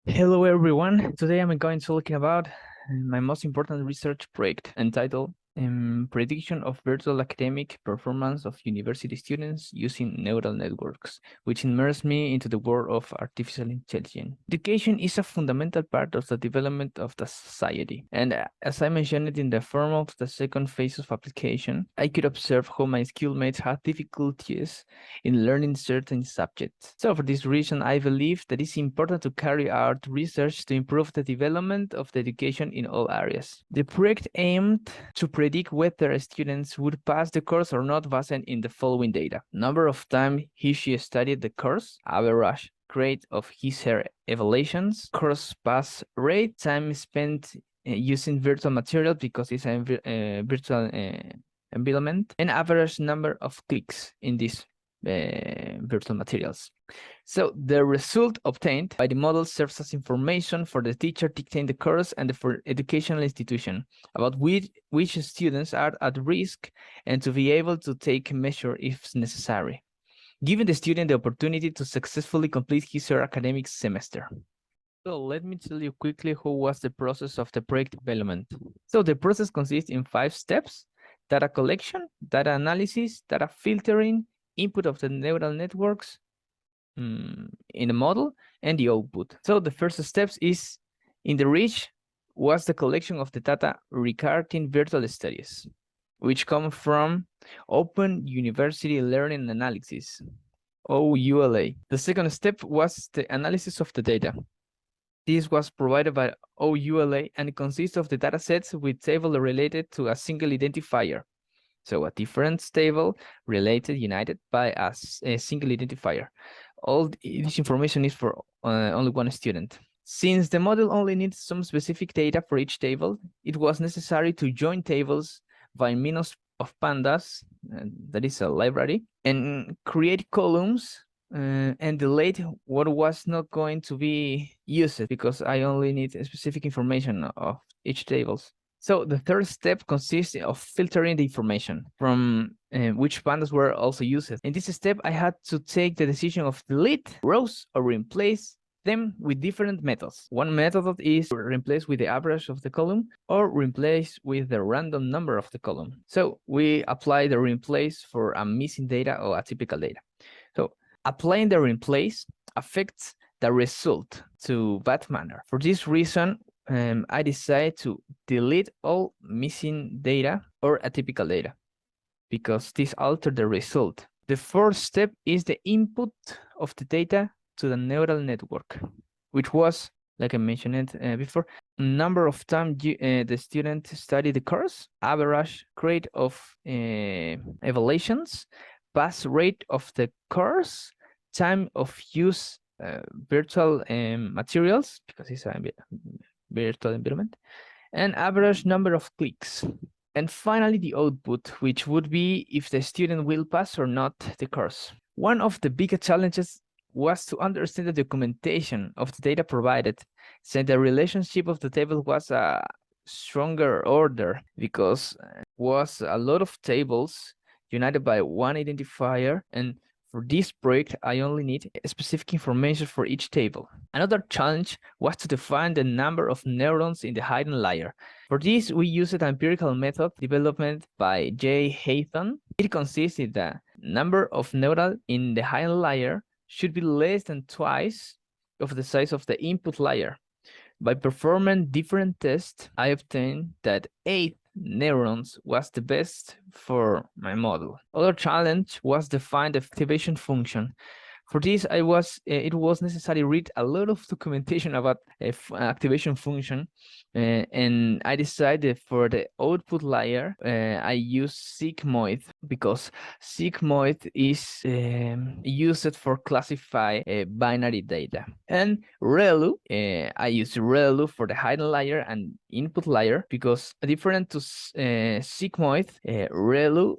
Hello everyone. Today I'm going to talking about my most important research project entitled Prediction of Virtual Academic Performance of University Students Using Neural Networks, which immersed me into the world of artificial intelligence. Education is a fundamental part of the development of the society, and as I mentioned it in the form of the second phase of application, I could observe how my schoolmates had difficulties in learning certain subjects. So for this reason, I believe that it's important to carry out research to improve the development of the education in all areas. The project aimed to predict whether students would pass the course or not based in the following data: number of time she studied the course, average grade of her evaluations, course pass rate, time spent using virtual material because it's a virtual environment, and average number of clicks in this virtual materials. So the result obtained by the model serves as information for the teacher dictating the course and for educational institution about which students are at risk and to be able to take measure if necessary, giving the student the opportunity to successfully complete his or her academic semester. So let me tell you quickly how was the process of the project development. So the process consists in 5 steps: data collection, data analysis, data filtering, input of the neural networks in the model, and the output. So the first steps is in the reach was the collection of the data regarding virtual studies, which come from Open University Learning Analysis, OULA. The second step was the analysis of the data. This was provided by OULA and it consists of the datasets with table related to a single identifier. So a different table related, united by a single identifier. All this information is for only one student. Since the model only needs some specific data for each table, it was necessary to join tables by means of pandas, that is a library, and create columns and delete what was not going to be used because I only need specific information of each tables. So the third step consists of filtering the information from which pandas were also used. In this step, I had to take the decision of delete rows or replace them with different methods. One method is replace with the average of the column or replace with the random number of the column. So we apply the replace for a missing data or atypical data. So applying the replace affects the result to bad manner. For this reason, I decide to delete all missing data or atypical data because this alters the result. The fourth step is the input of the data to the neural network, which was, like I mentioned it before, number of time the student studied the course, average grade of evaluations, pass rate of the course, time of use virtual materials, because it's a virtual environment, and average number of clicks. And finally, the output, which would be if the student will pass or not the course. One of the biggest challenges was to understand the documentation of the data provided, since the relationship of the table was a stronger order because was a lot of tables united by one identifier, and for this project, I only need specific information for each table. Another challenge was to define the number of neurons in the hidden layer. For this, we used an empirical method developed by J. Haython. It consists in the number of neurons in the hidden layer should be less than twice of the size of the input layer. By performing different tests, I obtained that 8 neurons was the best for my model. Other challenge was to find the activation function. For this, it was necessary to read a lot of documentation about activation function, and I decided for the output layer, I use sigmoid because sigmoid is used for classify binary data. And ReLU, I use ReLU for the hidden layer and input layer because different to sigmoid, ReLU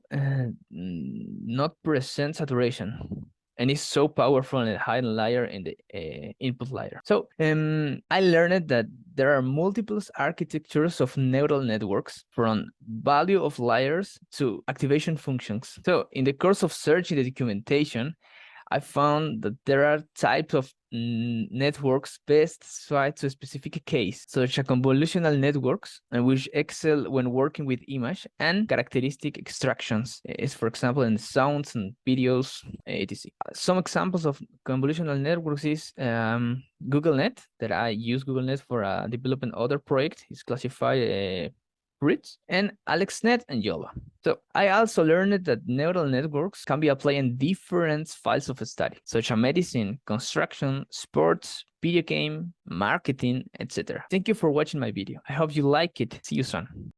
not present saturation and it's so powerful in the hidden layer and the input layer. So I learned that there are multiple architectures of neural networks from value of layers to activation functions. So in the course of searching the documentation, I found that there are types of networks best suited to a specific case, such as convolutional networks, which excel when working with image and characteristic extractions, is for example in sounds and videos, etc. Some examples of convolutional networks is GoogleNet, that I use GoogleNet for developing other project. It's classified Brits, and AlexNet and YOLO. So I also learned that neural networks can be applied in different fields of study, such as medicine, construction, sports, video game, marketing, etc. Thank you for watching my video. I hope you like it. See you soon.